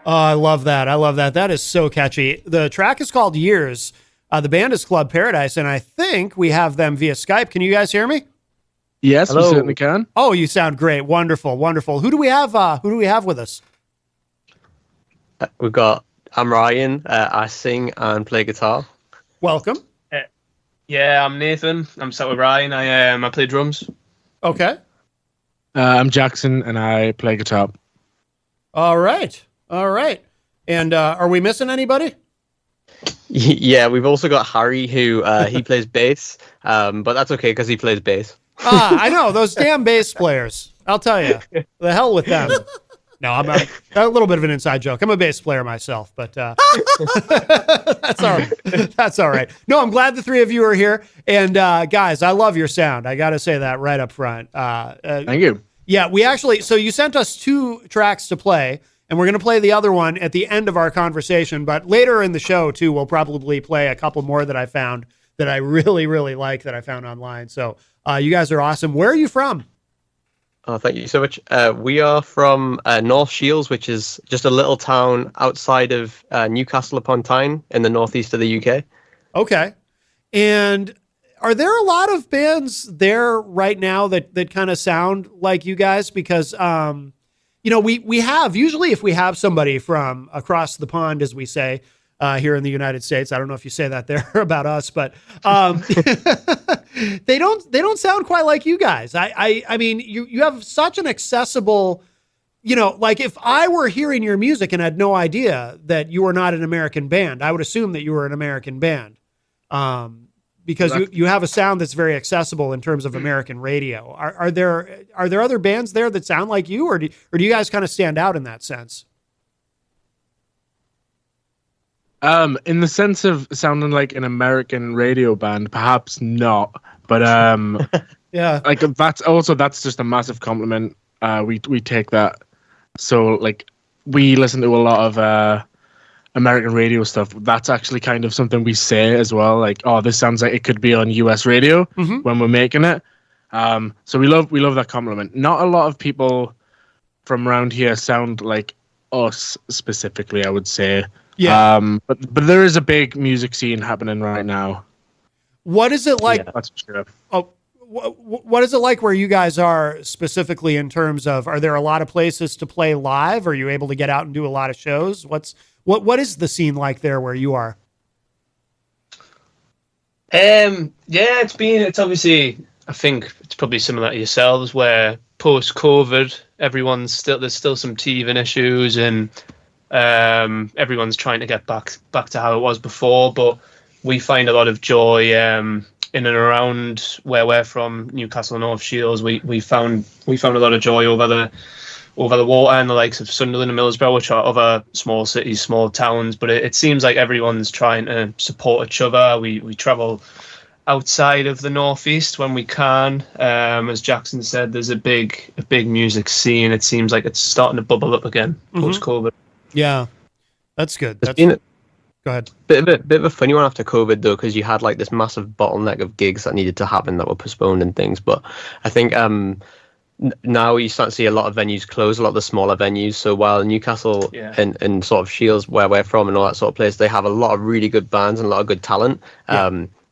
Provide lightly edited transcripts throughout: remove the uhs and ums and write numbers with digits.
Oh, I love that. I love that. That is so catchy. The track is called Years. The band is Club Paradise, and I think we have them via Skype. Can you guys hear me? Yes, Hello. we certainly can. Oh, you sound great. Wonderful, wonderful. Who do we have? Who do we have with us? I'm Ryan. I sing and play guitar. Welcome. Yeah, I'm Nathan. I'm sat with Ryan. I play drums. Okay. I'm Jackson, and I play guitar. All right. All right. And are we missing anybody? Yeah, we've also got Harry, who he plays bass, but that's okay because he plays bass. I know those damn bass players. I'll tell you, the hell with them. No, I'm a little bit of an inside joke. I'm a bass player myself, but that's all right. That's all right. No, I'm glad the three of you are here. And guys, I love your sound. I got to say that right up front. Thank you. Yeah, so you sent us 2 tracks to play, and we're going to play the other one at the end of our conversation. But later in the show, too, we'll probably play a couple more that I found that I really, really like that I found online. So you guys are awesome. Where are you from? Oh, thank you so much. We are from North Shields, which is just a little town outside of Newcastle upon Tyne in the northeast of the UK. Okay. And are there a lot of bands there right now that kind of sound like you guys? Because, we have, usually if we have somebody from across the pond, as we say, here in the United States, I don't know if you say that there about us, but they don't sound quite like you guys. I mean, you have such an accessible, like if I were hearing your music and had no idea that you were not an American band, I would assume that you were an American band. Because you have a sound that's very accessible in terms of American radio. Are there other bands there that sound like you, or do you guys kind of stand out in that sense? In the sense of sounding like an American radio band, perhaps not. But yeah, like that's just a massive compliment. We take that. So like we listen to a lot of American radio stuff. That's actually kind of something we say as well. Like, oh, this sounds like it could be on US radio when we're making it. So we love that compliment. Not a lot of people from around here sound like us specifically, I would say. Yeah. But there is a big music scene happening right now. What is it like? Yeah, that's for sure. Oh, what is it like where you guys are specifically in terms of, are there a lot of places to play live? Are you able to get out and do a lot of shows? What is the scene like there where you are? It's obviously, I think it's probably similar to yourselves where post-COVID, there's still some teething issues and everyone's trying to get back to how it was before, but we find a lot of joy in and around where we're from, Newcastle, North Shields. We found a lot of joy over the water and the likes of Sunderland and Middlesbrough, which are other small cities, small towns. But it seems like everyone's trying to support each other. We travel outside of the northeast when we can. As Jackson said, there's a big music scene. It seems like it's starting to bubble up again post-COVID. Yeah, that's good. Go ahead. Bit of a funny one after COVID though, because you had like this massive bottleneck of gigs that needed to happen that were postponed and things. But I think now you start to see a lot of venues close, a lot of the smaller venues. So while Newcastle and sort of Shields, where we're from, and all that sort of place, they have a lot of really good bands and a lot of good talent.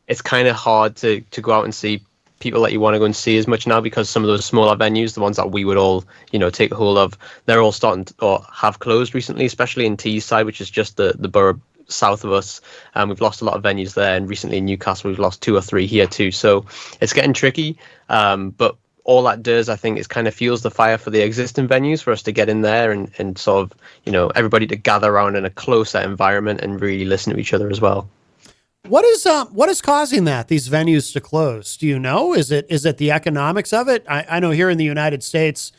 It's kind of hard to go out and see people that you want to go and see as much now, because some of those smaller venues, the ones that we would all, take hold of, they're all starting to, or have closed recently, especially in Teesside, which is just the borough south of us. We've lost a lot of venues there, and recently in Newcastle we've lost 2 or 3 here too. So it's getting tricky. But all that does, I think, is kind of fuels the fire for the existing venues for us to get in there and sort of, everybody to gather around in a closer environment and really listen to each other as well. What is causing that, these venues to close? Do you know? Is it the economics of it? I know here in the United States,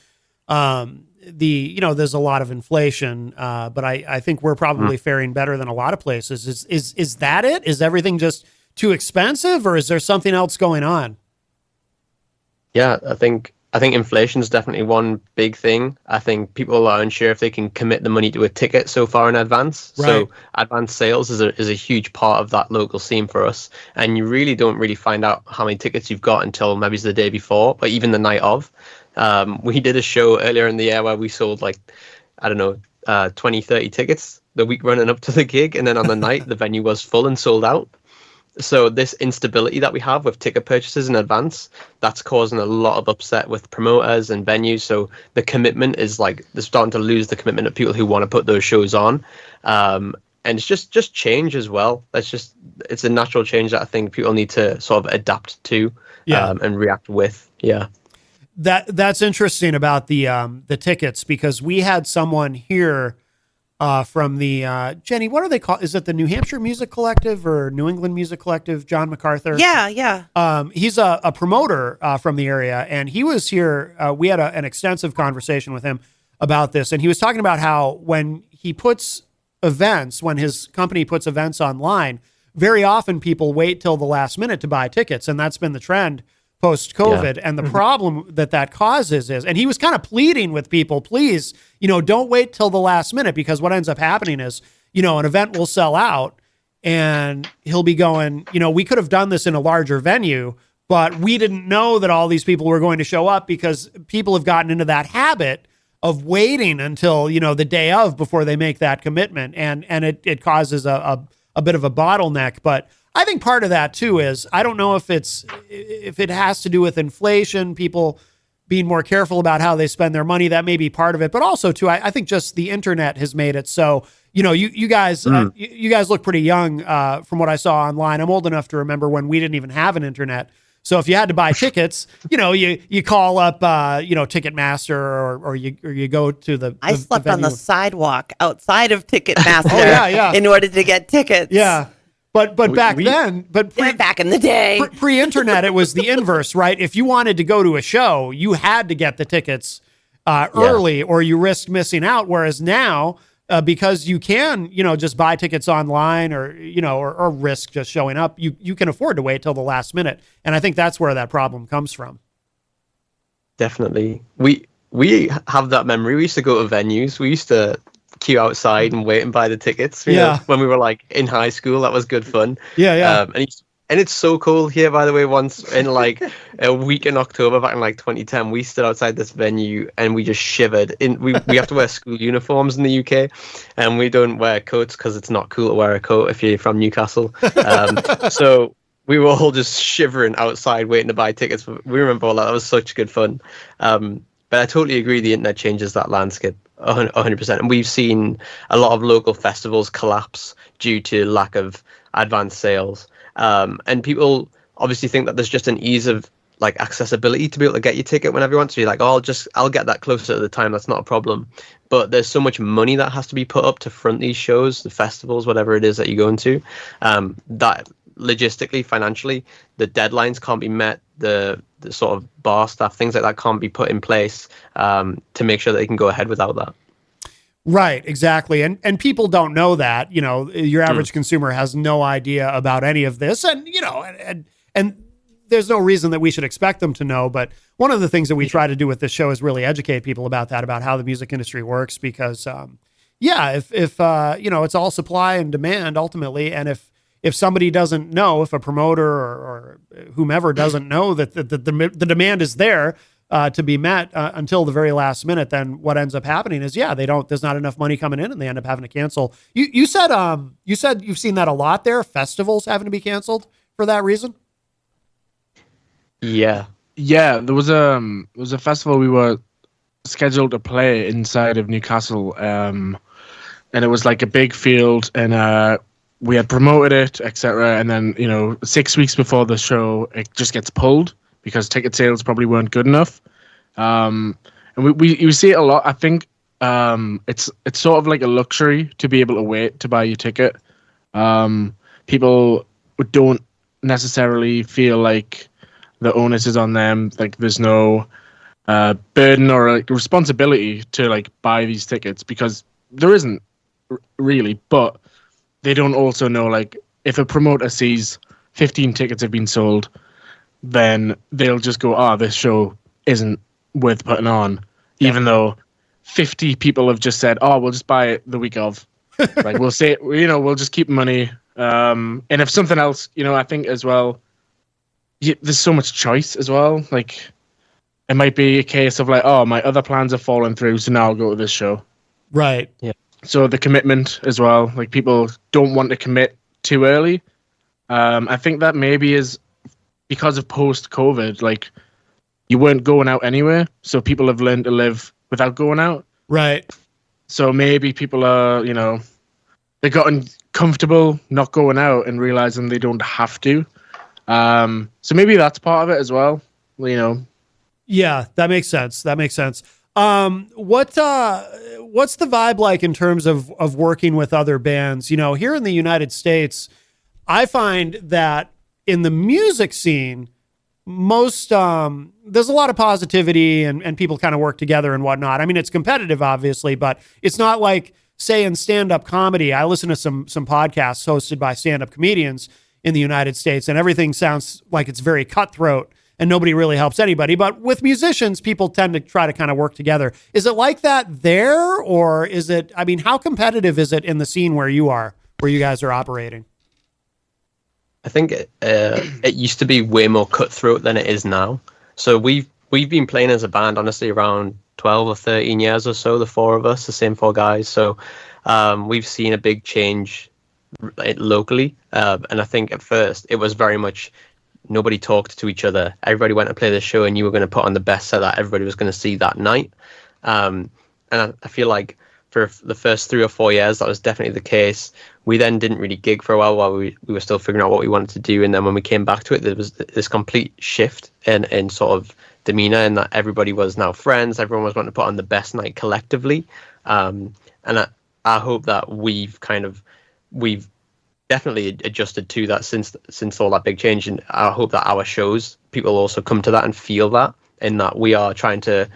there's a lot of inflation, but I think we're probably faring better than a lot of places. Is that it? Is everything just too expensive, or is there something else going on? Yeah, I think inflation is definitely one big thing. I think people are unsure if they can commit the money to a ticket so far in advance. Right. So advance sales is a huge part of that local scene for us. And you really don't find out how many tickets you've got until maybe it's the day before, or even the night of. We did a show earlier in the year where we sold 20, 30 tickets the week running up to the gig, and then on the night the venue was full and sold out. So this instability that we have with ticket purchases in advance, that's causing a lot of upset with promoters and venues. So the commitment is like, they're starting to lose the commitment of people who want to put those shows on. And it's just change as well. It's a natural change that I think people need to sort of adapt to and react with. Yeah. That's interesting about the tickets, because we had someone here from the Jenny, what are they called? Is it the New Hampshire Music Collective or New England Music Collective? John MacArthur. Yeah. He's a promoter from the area, and he was here. We had an extensive conversation with him about this, and he was talking about how when he puts events, when his company puts events online, very often people wait till the last minute to buy tickets, and that's been the trend post-COVID. And the problem that causes is, and he was kind of pleading with people, please, don't wait till the last minute, because what ends up happening is, an event will sell out and he'll be going, we could have done this in a larger venue, but we didn't know that all these people were going to show up, because people have gotten into that habit of waiting until, the day of before they make that commitment. And it causes a bit of a bottleneck. But I think part of that too is, I don't know if it has to do with inflation, people being more careful about how they spend their money. That may be part of it, but also too, I think just the internet has made it so, you guys look pretty young from what I saw online. I'm old enough to remember when we didn't even have an internet. So if you had to buy tickets, you call up, Ticketmaster, or you go to the. I slept on the sidewalk outside of Ticketmaster yeah. in order to get tickets. Yeah. But back then, back in the day, pre-internet, it was the inverse, right? If you wanted to go to a show, you had to get the tickets early, or you risked missing out. Whereas now, because you can, just buy tickets online, or or risk just showing up, you can afford to wait till the last minute. And I think that's where that problem comes from. Definitely, we have that memory. We used to go to venues. We used to queue outside and wait and buy the tickets. You know, when we were like in high school, that was good fun. And it's so cool here, by the way. Once in like a week in October back in like 2010, we stood outside this venue and we just shivered. We have to wear school uniforms in the UK, and we don't wear coats because it's not cool to wear a coat if you're from Newcastle. So we were all just shivering outside waiting to buy tickets. We remember all that. That was such good fun. But I totally agree, the internet changes that landscape 100%. And we've seen a lot of local festivals collapse due to lack of advanced sales. And people obviously think that there's just an ease of like accessibility to be able to get your ticket whenever you want. So you're like, oh, I'll get that closer to the time. That's not a problem. But there's so much money that has to be put up to front these shows, the festivals, whatever it is that you go into, that logistically, financially, the deadlines can't be met. The sort of bar staff, things like that can't be put in place to make sure that they can go ahead without that. Right, exactly. And people don't know that, your average consumer has no idea about any of this. And, and there's no reason that we should expect them to know. But one of the things that we try to do with this show is really educate people about that, about how the music industry works, because, if it's all supply and demand ultimately. And if somebody doesn't know, if a promoter or whomever doesn't know that the demand is there to be met until the very last minute, then what ends up happening is, there's not enough money coming in, and they end up having to cancel. You said you've seen that a lot there, festivals having to be canceled for that reason. Yeah. There was a festival we were scheduled to play inside of Newcastle, and it was like a big field, and we had promoted it, etc. And then, 6 weeks before the show, it just gets pulled because ticket sales probably weren't good enough. And we see it a lot. I think it's sort of like a luxury to be able to wait to buy your ticket. People don't necessarily feel like the onus is on them. Like there's no burden or like responsibility to like buy these tickets, because there isn't really, but they don't also know, like, if a promoter sees 15 tickets have been sold, then they'll just go, this show isn't worth putting on, even though 50 people have just said, we'll just buy it the week of. Like, we'll say, we'll just keep money. And if something else, I think as well, there's so much choice as well. Like, it might be a case of like, my other plans have fallen through, so now I'll go to this show. Right. So the commitment as well, like people don't want to commit too early. I think that maybe is because of post-COVID, like you weren't going out anywhere, so people have learned to live without going out. Right. So maybe people are, they've gotten comfortable not going out and realizing they don't have to. So maybe that's part of it as well, Yeah, that makes sense. What's the vibe like in terms of working with other bands? Here in the United States, I find that in the music scene, most there's a lot of positivity and people kind of work together and whatnot. I mean, it's competitive, obviously, but it's not like, say, in stand-up comedy. I listen to some podcasts hosted by stand-up comedians in the United States, and everything sounds like it's very cutthroat and nobody really helps anybody. But with musicians, people tend to try to kind of work together. Is it like that there, or is it, I mean, how competitive is it in the scene where you guys are operating? I think it used to be way more cutthroat than it is now. So we've been playing as a band, honestly, around 12 or 13 years or so, the four of us, the same four guys. So we've seen a big change locally. And I think at first it was very much nobody talked to each other. Everybody went to play the show and you were going to put on the best set that everybody was going to see that night. And I feel like for the first 3 or 4 years, that was definitely the case. We then didn't really gig for a while we were still figuring out what we wanted to do. And then when we came back to it, there was this complete shift in sort of demeanor, and that everybody was now friends. Everyone was wanting to put on the best night collectively. And I hope that we've definitely adjusted to that since all that big change. And I hope that our shows, people also come to that and feel that, in that we are trying to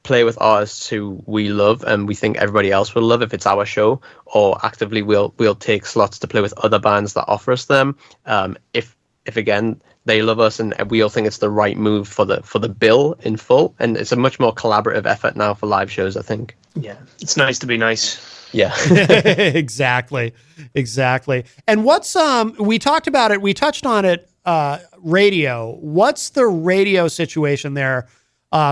play with artists who we love and we think everybody else will love if it's our show, or actively we'll take slots to play with other bands that offer us them. If again they love us and we all think it's the right move for the bill in full, and it's a much more collaborative effort now for live shows, I think. Yeah, it's nice to be nice. Yeah. Exactly. And what's we talked about it, we touched on it, radio. What's the radio situation there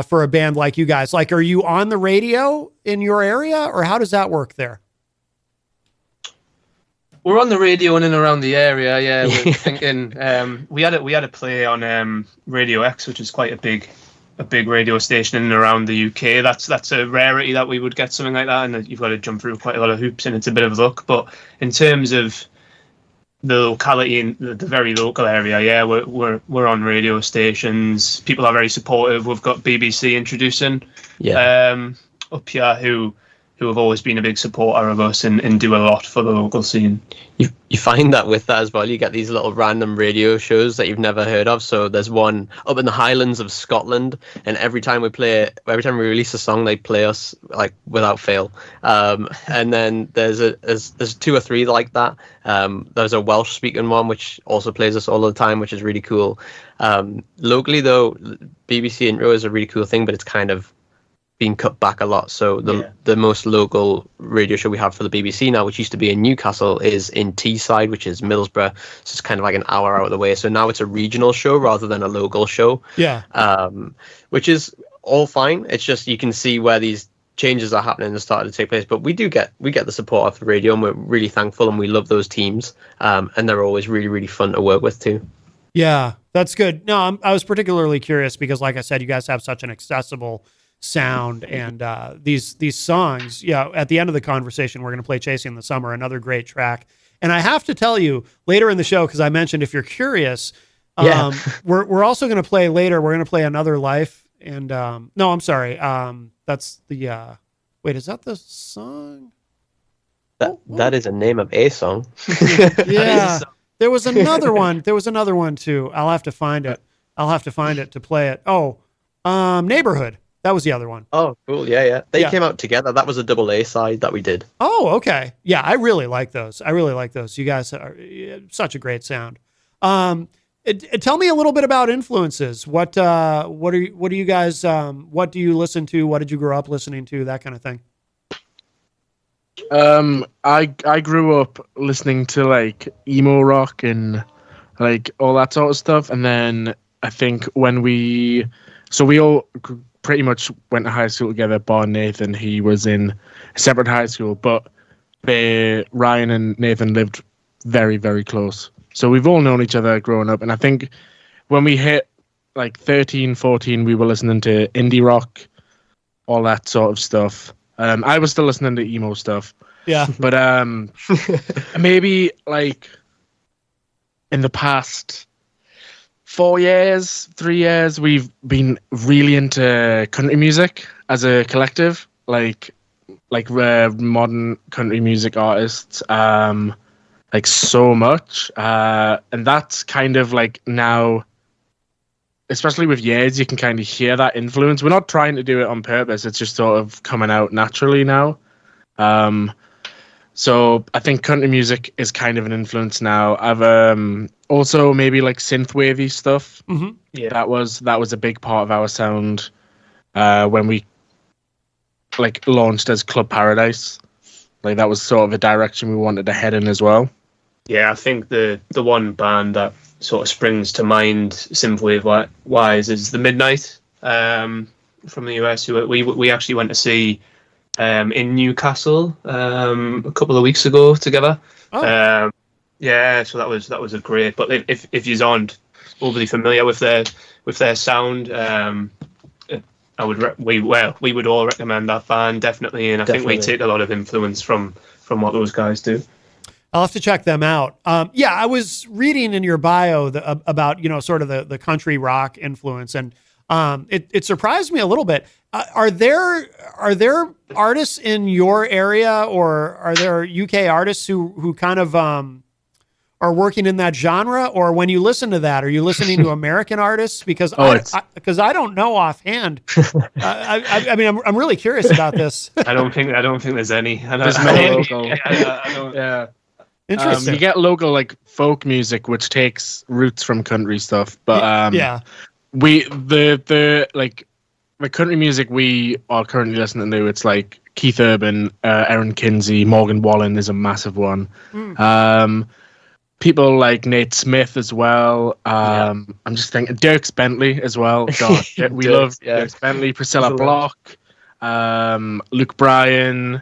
for a band like you guys? Like, are you on the radio in your area, or how does that work there? We're on the radio in and around the area. Yeah, we're thinking we had a play on Radio X, which is quite a big radio station in and around the UK. That's a rarity that we would get something like that, and you've got to jump through quite a lot of hoops, and it's a bit of luck. But in terms of the locality in the very local area, yeah, we're on radio stations. People are very supportive. We've got BBC introducing up here who have always been a big supporter of us and do a lot for the local scene. You find that with that as well, you get these little random radio shows that you've never heard of. So there's one up in the Highlands of Scotland, and every time we release a song, they play us like without fail. And then there's 2 or 3 like that. There's a Welsh speaking one which also plays us all the time, which is really cool. Locally though, BBC intro is a really cool thing, but it's kind of been cut back a lot. So the most local radio show we have for the BBC now, which used to be in Newcastle, is in Teesside, which is Middlesbrough. So it's kind of like an hour out of the way. So now it's a regional show rather than a local show. Yeah. Which is all fine. It's just you can see where these changes are happening and starting to take place. But we get the support of the radio, and we're really thankful, and we love those teams. And they're always really, really fun to work with too. Yeah, that's good. No, I was particularly curious because, like I said, you guys have such an accessible sound, and these songs. Yeah, at the end of the conversation, we're going to play "Chasing the Summer," another great track. And I have to tell you later in the show, because I mentioned if you're curious, we're also going to play later. We're going to play "Another Life," and no, I'm sorry. That's the wait. Is that the song? That is a name of a song. Yeah, there was another one. There was another one too. I'll have to find it. To play it. Oh, "Neighborhood." That was the other one. Oh, cool. Yeah. They came out together. That was a double A side that we did. Oh, okay. Yeah, I really like those. You guys are such a great sound. Tell me a little bit about influences. What are you guys, what do you listen to? What did you grow up listening to? That kind of thing. I grew up listening to like emo rock and like all that sort of stuff. And then I think when we all pretty much went to high school together. Bar Nathan, he was in a separate high school, but Ryan and Nathan lived very, very close. So we've all known each other growing up. And I think when we hit like 13, 14, we were listening to indie rock, all that sort of stuff. I was still listening to emo stuff. Yeah. But maybe like in the past 3 years, we've been really into country music as a collective, like modern country music artists, like so much. And that's kind of like now, especially with years, you can kind of hear that influence. We're not trying to do it on purpose. It's just sort of coming out naturally now. So I think country music is kind of an influence now. I've also maybe like synthwavey stuff. Mm-hmm. Yeah. That was a big part of our sound when we like launched as Club Paradise. Like that was sort of a direction we wanted to head in as well. Yeah, I think the one band that sort of springs to mind synthwave wise is the Midnight from the US, who we actually went to see in Newcastle a couple of weeks ago together. Oh. Yeah, so that was a great. But if you aren't overly familiar with their sound, we would all recommend that band definitely, and I think we take a lot of influence from what those guys do. I'll have to check them out. Yeah, I was reading in your bio about, sort of the country rock influence, and it surprised me a little bit. Are there artists in your area, or are there UK artists who kind of are working in that genre? Or when you listen to that, are you listening to American artists? Because I don't know offhand. I mean, I'm really curious about this. I don't think there's any. There's no local. Yeah. Interesting. You get local like folk music, which takes roots from country stuff, but yeah. The country music we are currently listening to, it's like Keith Urban, Aaron Kinsey, Morgan Wallen is a massive one. People like Nate Smith as well. I'm just thinking Dierks Bentley as well. God, we love Dierks Bentley, Priscilla Block, Luke Bryan,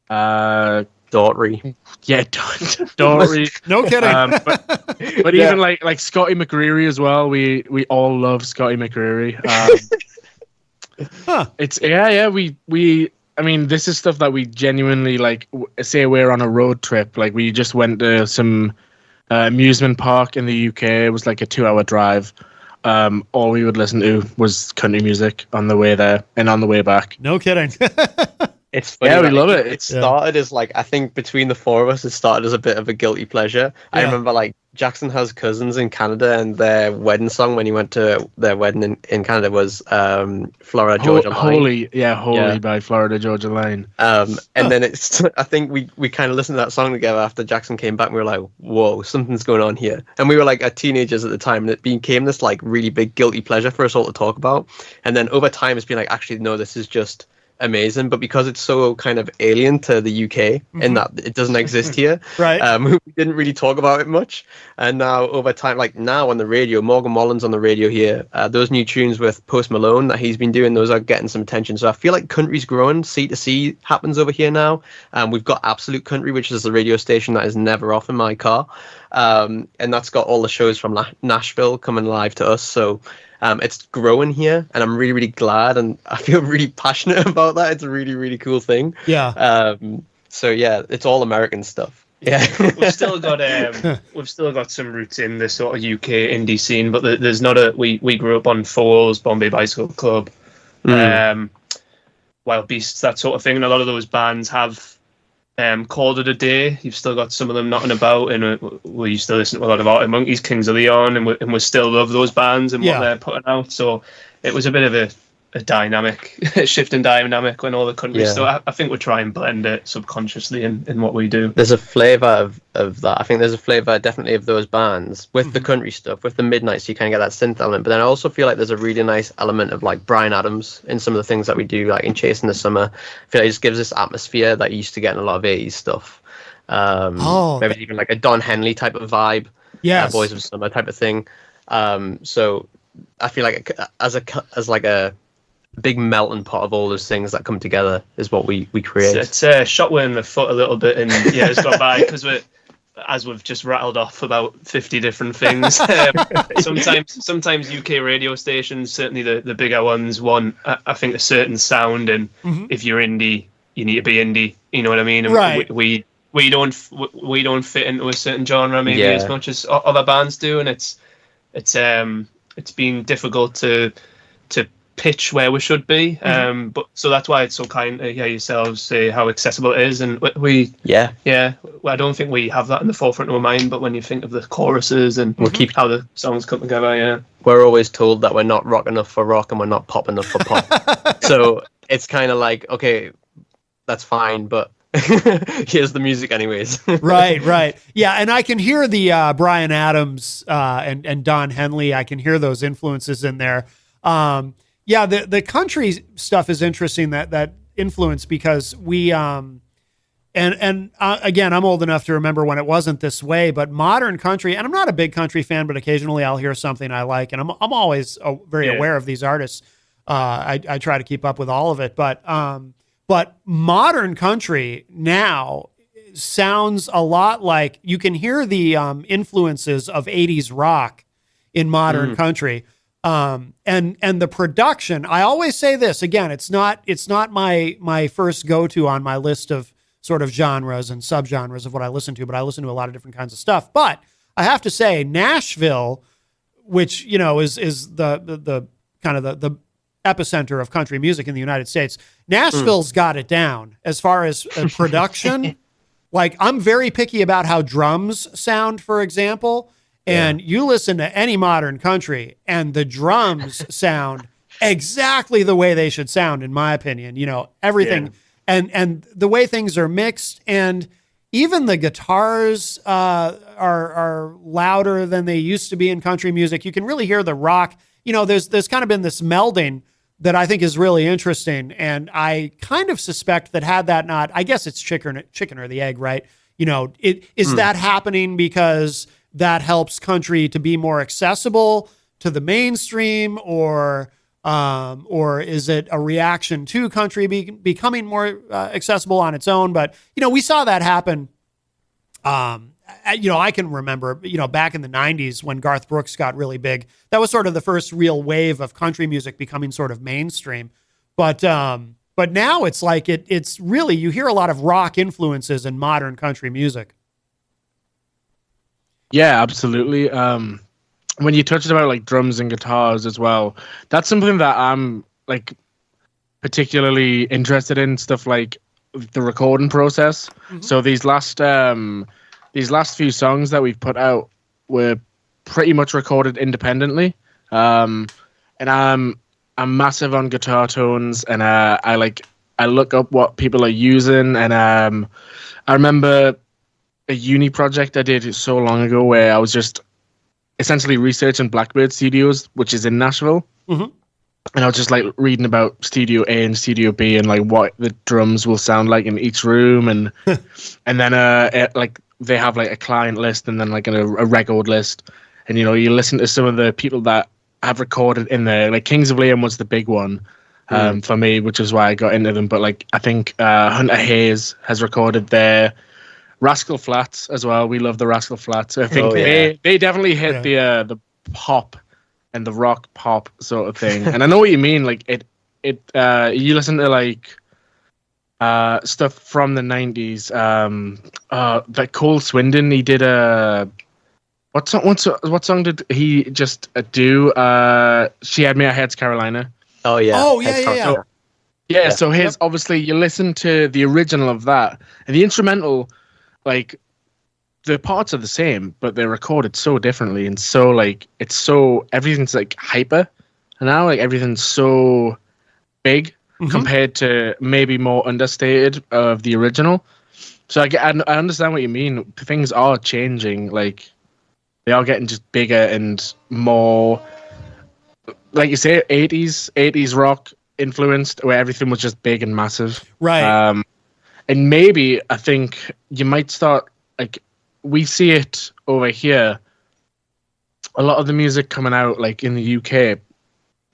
Daughtry. Yeah, Daughtry. No kidding. But even like Scotty McCreery as well. We all love Scotty McCreery. It's we I mean, this is stuff that we genuinely like. Say we're on a road trip, like we just went to some amusement park in the UK. It was like a 2-hour drive. All we would listen to was country music on the way there and on the way back. No kidding. It's funny. Yeah, we love it. It started as like, I think between the four of us, it started as a bit of a guilty pleasure. I remember like Jackson has cousins in Canada, and their wedding song when he went to their wedding in Canada was Florida Georgia Line. Holy by Florida Georgia Line. And then I think we kind of listened to that song together after Jackson came back, and we were like, whoa, something's going on here. And we were like teenagers at the time, and it became this like really big guilty pleasure for us all to talk about. And then over time it's been like, actually no, this is just amazing. But because it's so kind of alien to the UK in that it doesn't exist here, right? We didn't really talk about it much. And now over time, like now on the radio, Morgan Wallen's on the radio here. Those new tunes with Post Malone that he's been doing, those are getting some attention. So I feel like country's growing. C2C happens over here now. We've got Absolute Country, which is the radio station that is never off in my car, and that's got all the shows from Nashville coming live to us. So it's growing here, and I'm really, really glad, and I feel really passionate about that. It's a really, really cool thing. Yeah. So yeah, it's all American stuff. Yeah. we've still got some roots in the sort of UK indie scene, but there's not we grew up on Foals, Bombay Bicycle Club, Wild Beasts, that sort of thing, and a lot of those bands have called it a day. You've still got some of them knocking about, and we used to listen to a lot of Arctic Monkeys, Kings of Leon, and we still love those bands and what they're putting out. So it was a bit of a dynamic, shift in dynamic when all the country stuff. I think we try and blend it subconsciously in what we do. There's a flavour of that. I think there's a flavour definitely of those bands with the country stuff, with the Midnight, so you kind of get that synth element. But then I also feel like there's a really nice element of like Bryan Adams in some of the things that we do, like in Chasing the Summer. I feel like it just gives this atmosphere that you used to get in a lot of 80s stuff. Maybe even like a Don Henley type of vibe. Yes. Boys of Summer type of thing. So I feel like as like a big melting pot of all those things that come together is what we create. It's shot we're in the foot a little bit, and yeah, it's got by because as we've just rattled off about 50 different things. Sometimes UK radio stations, certainly the bigger ones, want I think a certain sound, and if you're indie, you need to be indie. You know what I mean? And Right. we don't fit into a certain genre maybe as much as other bands do, and it's been difficult to pitch where we should be, but so that's why it's so kind to hear yourselves say how accessible it is, and we I don't think we have that in the forefront of our mind, but when you think of the choruses and how the songs come together, we're always told that we're not rock enough for rock and we're not pop enough for pop. So it's kind of like, okay, that's fine, but here's the music anyways. Right. Yeah, and I can hear the Bryan Adams and Don Henley. I can hear those influences in there. Yeah, the country stuff is interesting, that influence, because we again, I'm old enough to remember when it wasn't this way, but modern country, and I'm not a big country fan, but occasionally I'll hear something I like, and I'm always very aware of these artists. I try to keep up with all of it, but modern country now sounds a lot like, you can hear the influences of 80s rock in modern country. And the production, I always say this again, it's not my first go-to on my list of sort of genres and subgenres of what I listen to, but I listen to a lot of different kinds of stuff. But I have to say, Nashville, which, is the kind of the epicenter of country music in the United States, Nashville's got it down as far as production. Like, I'm very picky about how drums sound, for example. And you listen to any modern country, and the drums sound exactly the way they should sound, in my opinion. Everything, and the way things are mixed, and even the guitars are louder than they used to be in country music. You can really hear the rock. There's kind of been this melding that I think is really interesting, and I kind of suspect that had that not, I guess it's chicken or the egg, right? Is that happening because that helps country to be more accessible to the mainstream, or is it a reaction to country becoming more accessible on its own? But we saw that happen. I can remember, back in the 90s when Garth Brooks got really big. That was sort of the first real wave of country music becoming sort of mainstream. But now it's like it's really, you hear a lot of rock influences in modern country music. Yeah, absolutely. When you touched about like drums and guitars as well, that's something that I'm like particularly interested in, stuff like the recording process. So these last few songs that we've put out were pretty much recorded independently. And I'm massive on guitar tones, and I look up what people are using, and I remember a uni project I did so long ago where I was just essentially researching Blackbird Studios, which is in Nashville. And I was just like reading about Studio A and Studio B and like what the drums will sound like in each room, and and then like they have like a client list and then like a record list, and you listen to some of the people that have recorded in there. Like Kings of Leon was the big one for me, which is why I got into them. But like I think Hunter Hayes has recorded there. Rascal Flatts as well. We love the Rascal Flatts. I think they definitely hit the pop and the rock pop sort of thing. And I know what you mean. Like it you listen to like stuff from the 90s. Like Cole Swindon, he did what song did he just do? She Had Me at Heads Carolina. Oh yeah. Oh yeah. Yeah, so his obviously you listen to the original of that, and the instrumental, like the parts are the same, but they're recorded so differently, and so like everything's like hyper, and now like everything's so big compared to maybe more understated of the original. So I understand what you mean. Things are changing, like they are getting just bigger and more, like you say, 80s rock influenced, where everything was just big and massive, Right. And maybe I think you might start, like we see it over here, a lot of the music coming out like in the UK,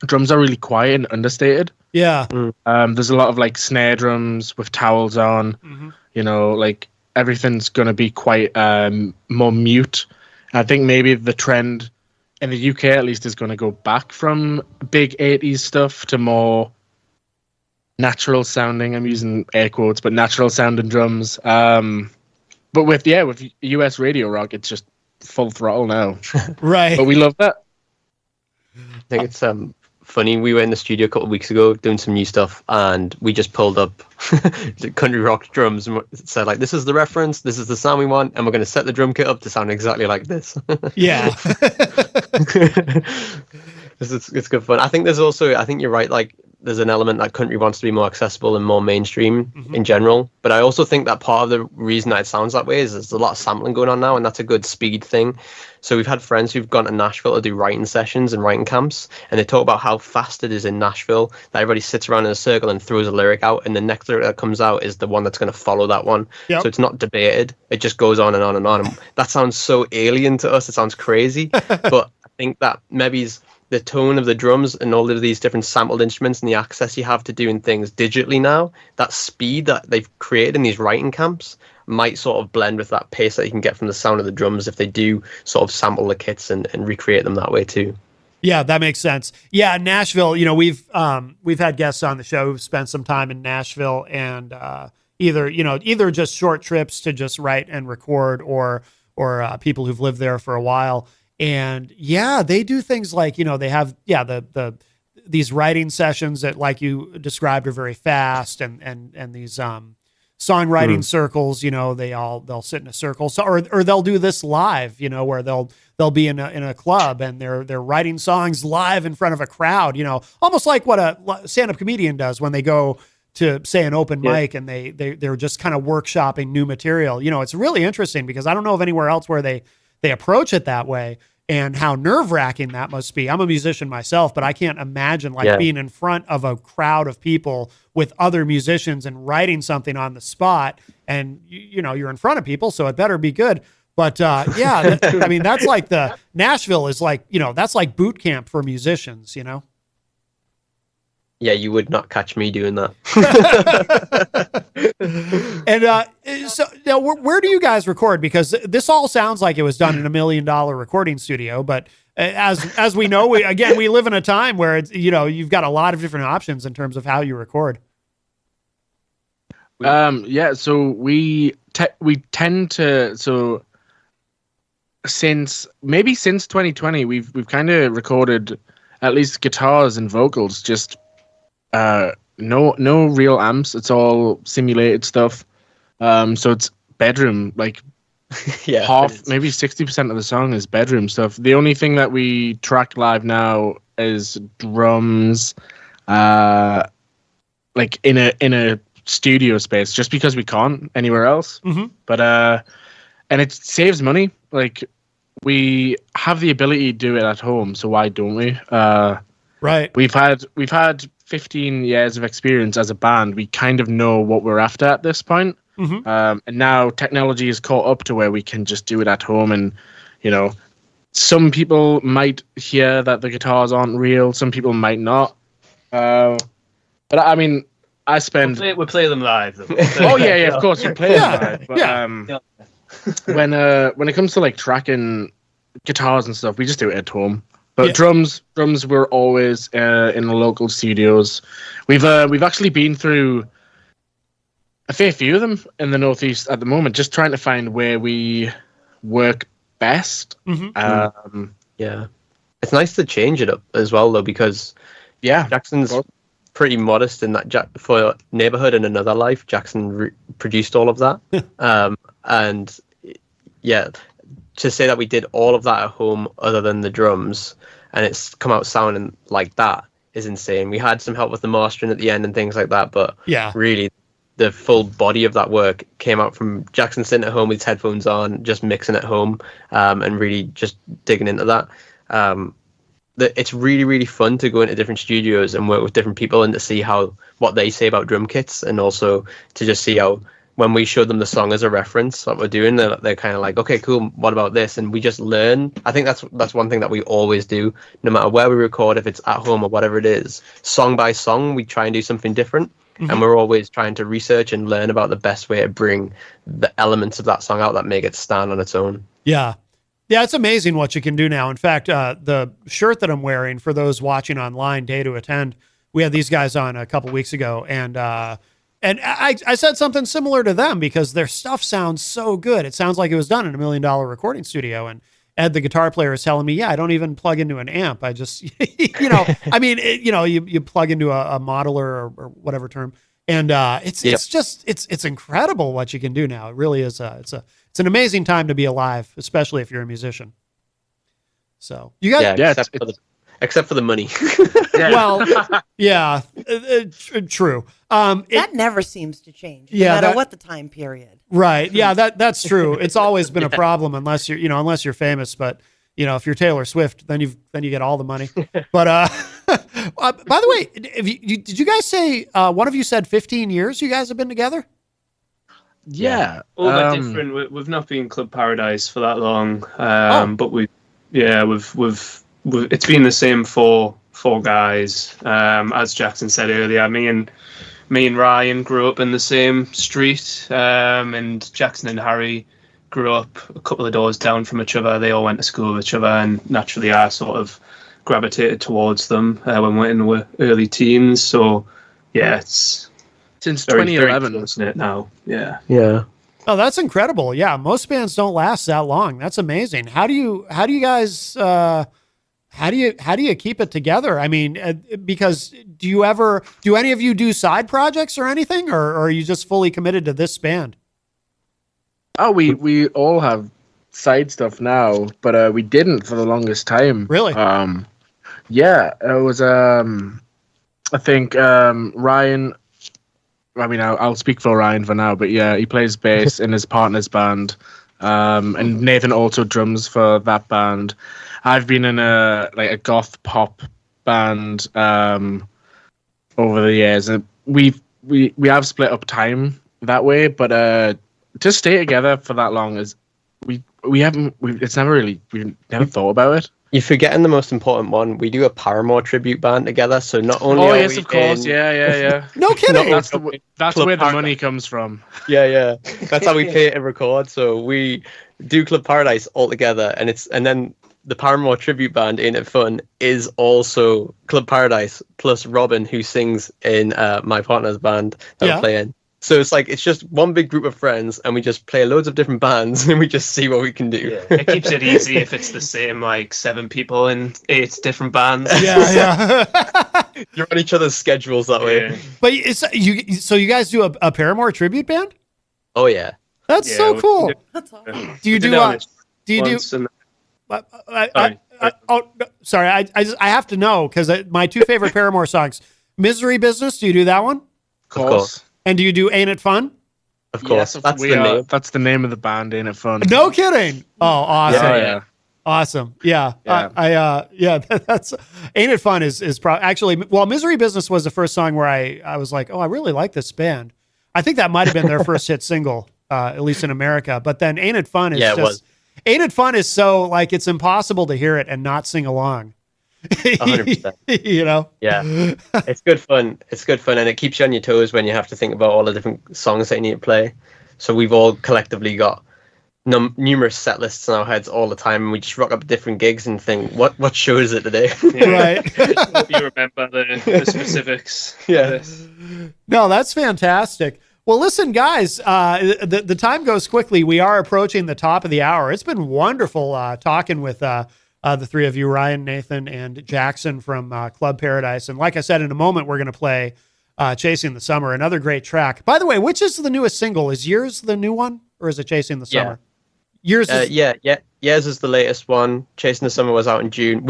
drums are really quiet and understated. Yeah. There's a lot of like snare drums with towels on. You know, like everything's gonna be quite more mute. I think maybe the trend in the UK at least is going to go back from big 80s stuff to more natural sounding. I'm using air quotes, but natural sounding drums. But with US radio rock, it's just full throttle now. Right. But we love that. I think it's funny. We were in the studio a couple of weeks ago doing some new stuff, and we just pulled up the country rock drums and said, like, this is the reference, this is the sound we want, and we're going to set the drum kit up to sound exactly like this. Yeah. It's good fun. I think you're right, like, there's an element that country wants to be more accessible and more mainstream in general. But I also think that part of the reason that it sounds that way is there's a lot of sampling going on now, and that's a good speed thing. So we've had friends who've gone to Nashville to do writing sessions and writing camps, and they talk about how fast it is in Nashville, that everybody sits around in a circle and throws a lyric out, and the next lyric that comes out is the one that's going to follow that one. Yep. So it's not debated. It just goes on and on and on. And that sounds so alien to us. It sounds crazy. But I think that maybe the tone of the drums and all of these different sampled instruments and the access you have to doing things digitally now, that speed that they've created in these writing camps might sort of blend with that pace that you can get from the sound of the drums if they do sort of sample the kits and recreate them that way too. Yeah, that makes sense. Yeah, Nashville, we've had guests on the show who've spent some time in Nashville, and either just short trips to just write and record, or people who've lived there for a while. And yeah, they do things like, they have, these writing sessions that, like you described, are very fast, and these songwriting circles, they'll sit in a circle. So, or they'll do this live, where they'll be in a club and they're writing songs live in front of a crowd, almost like what a stand-up comedian does when they go to, say, an open mic, and they're just kind of workshopping new material. It's really interesting because I don't know of anywhere else where they approach it that way. And how nerve-wracking that must be. I'm a musician myself, but I can't imagine being in front of a crowd of people with other musicians and writing something on the spot. And you're in front of people, so it better be good. But that's like Nashville is like, that's like boot camp for musicians, Yeah, you would not catch me doing that. And so now, where do you guys record? Because this all sounds like it was done in $1 million recording studio. But as we know, we live in a time where it's, you've got a lot of different options in terms of how you record. So we tend to since 2020 we've kind of recorded at least guitars and vocals, just no real amps. It's all simulated stuff. So it's bedroom, like half, maybe 60% of the song is bedroom stuff. The only thing that we track live now is drums, like in a studio space, just because we can't anywhere else. But and it saves money. Like, we have the ability to do it at home, so why don't we? Right. We've had 15 years of experience as a band. We kind of know what we're after at this point. And now technology is caught up to where we can just do it at home. And, some people might hear that the guitars aren't real. Some people might not. But I mean, I spend... We'll play them live. Oh, yeah, of course. We play them live. But, when it comes to like tracking guitars and stuff, we just do it at home. But drums we're always in the local studios. We've actually been through a fair few of them in the Northeast at the moment, just trying to find where we work best. Yeah, it's nice to change it up as well, though, because Jackson's pretty modest in that. For Neighborhood and Another Life, Jackson produced all of that. And to say that we did all of that at home other than the drums, and it's come out sounding like that, is insane. We had some help with the mastering at the end and things like that, but really the full body of that work came out from Jackson sitting at home with his headphones on, just mixing at home, and really just digging into that. It's really, really fun to go into different studios and work with different people and to see what they say about drum kits, and also to just see how when we show them the song as a reference that we're doing, they're kind of like, okay, cool, what about this? And we just learn. I think that's one thing that we always do, no matter where we record, if it's at home or whatever it is. Song by song, we try and do something different. And we're always trying to research and learn about the best way to bring the elements of that song out that make it stand on its own. Yeah. Yeah, it's amazing what you can do now. In fact, the shirt that I'm wearing, for those watching online, Day to Attend, we had these guys on a couple weeks ago, and I said something similar to them because their stuff sounds so good. It sounds like it was done in $1 million recording studio. And Ed, the guitar player, is telling me, yeah, I don't even plug into an amp. I just, I mean, you plug into a modeler or whatever term. And it's incredible what you can do now. It really is. It's an amazing time to be alive, especially if you're a musician. So you guys, except for the money. Well, yeah, true. That never seems to change, no matter what the time period. Right. Yeah, that's true. It's always been a problem unless you're famous. But if you're Taylor Swift, then you get all the money. But by the way, did you guys say one of you said 15 years you guys have been together? Yeah. All that different. We've not been Club Paradise for that long, but we've it's been the same four guys. As Jackson said earlier, me and Ryan grew up in the same street, and Jackson and Harry grew up a couple of doors down from each other. They all went to school with each other, and naturally I sort of gravitated towards them when we were in our early teens. So yeah, it's since very, 2011, very isn't it now? Yeah. Oh, that's incredible. Yeah, most bands don't last that long. That's amazing. How do you guys how do you keep it together? I mean, because do any of you do side projects or anything, or are you just fully committed to this band? Oh, we all have side stuff now, but we didn't for the longest time. Really? Yeah, it was I think Ryan. I mean, I'll speak for Ryan for now, but yeah, he plays bass in his partner's band, and Nathan also drums for that band. I've been in a goth pop band over the years, and we have split up time that way, but to stay together for that long is we've never thought about it. You're forgetting the most important one. We do a Paramore tribute band together, so not only oh yes, of course, yeah. No kidding. That's where the money comes from. Yeah. That's how we pay to record. So we do Club Paradise all together, and then the Paramore tribute band, Ain't It Fun, is also Club Paradise plus Robin, who sings in my partner's band that we're playing. So it's just one big group of friends, and we just play loads of different bands, and we just see what we can do. Yeah. It keeps it easy if it's the same 7 people in 8 different bands. Yeah. You're on each other's schedules that way. But so you guys do a Paramore tribute band? Oh yeah, that's so cool. That's awesome. Do you do? Sorry. I have to know because my 2 favorite Paramore songs, "Misery Business." Do you do that one? Of course. And do you do "Ain't It Fun"? Of course. Yes, that's the name. That's the name of the band. Ain't It Fun? No kidding. Oh, awesome. Yeah. Awesome. Yeah. That's "Ain't It Fun" is actually, well, "Misery Business" was the first song where I was like, oh, I really like this band. I think that might have been their first hit single, at least in America. But then "Ain't It Fun" is "Ain't It Fun" is so it's impossible to hear it and not sing along. 100%. Yeah, it's good fun, and it keeps you on your toes when you have to think about all the different songs that you need to play. So we've all collectively got numerous set lists in our heads all the time, and we just rock up different gigs and think, what show is it today? Right. Hope you remember the specifics. Yeah. No, that's fantastic. Well, listen, guys, the time goes quickly. We are approaching the top of the hour. It's been wonderful talking with the 3 of you, Ryan, Nathan, and Jackson from Club Paradise. And like I said, in a moment, we're going to play Chasing the Summer, another great track. By the way, which is the newest single? Is Years the new one, or is it Chasing the Summer? Years Years is the latest one. Chasing the Summer was out in June.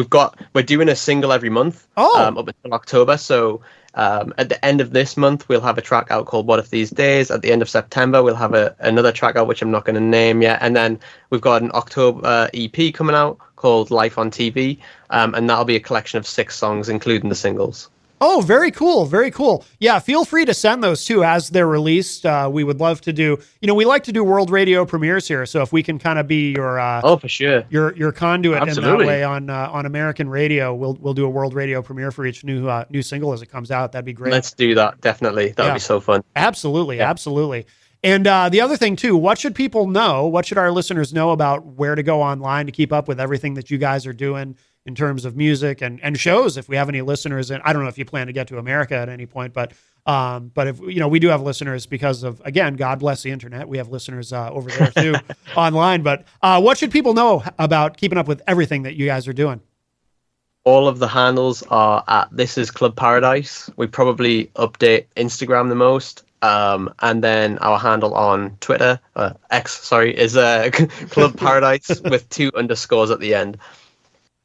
We're doing a single every month up until October. So at the end of this month, we'll have a track out called What If These Days. At the end of September, we'll have another track out, which I'm not going to name yet. And then we've got an October EP coming out called Life on TV. And that'll be a collection of 6 songs, including the singles. Oh, very cool. Very cool. Yeah. Feel free to send those too as they're released. We would love to do, we like to do world radio premieres here. So if we can kind of be your, Oh, for sure. your conduit in that Absolutely. way on American radio, we'll do a world radio premiere for each new single as it comes out. That'd be great. Let's do that. Definitely. That would Yeah. be so fun. Absolutely. Yeah. Absolutely. And the other thing too, what should people know? What should our listeners know about where to go online to keep up with everything that you guys are doing in terms of music and shows? If we have any listeners, and I don't know if you plan to get to America at any point, but if we do have listeners because of, again, God bless the internet. We have listeners over there too online. But what should people know about keeping up with everything that you guys are doing? All of the handles are at This Is Club Paradise. We probably update Instagram the most. And then our handle on Twitter, X, is Club Paradise with 2 underscores at the end.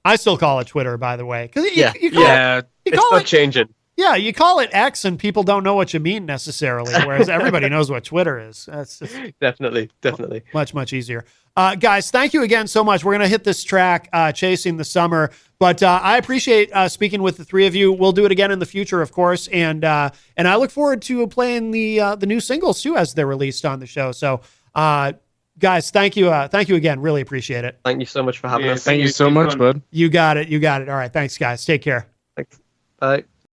I still call it Twitter, by the way. Cause you call Yeah. It's not changing. Yeah, you call it X and people don't know what you mean necessarily, whereas everybody knows what Twitter is. That's just Definitely. much, much easier. Guys, thank you again so much. We're going to hit this track, Chasing the Summer, but I appreciate speaking with the three of you. We'll do it again in the future, of course, and I look forward to playing the new singles too as they're released on the show. So, guys, thank you again. Really appreciate it. Thank you so much for having us. Thank you so much, bud. You got it. All right, thanks, guys. Take care. Thanks. Bye.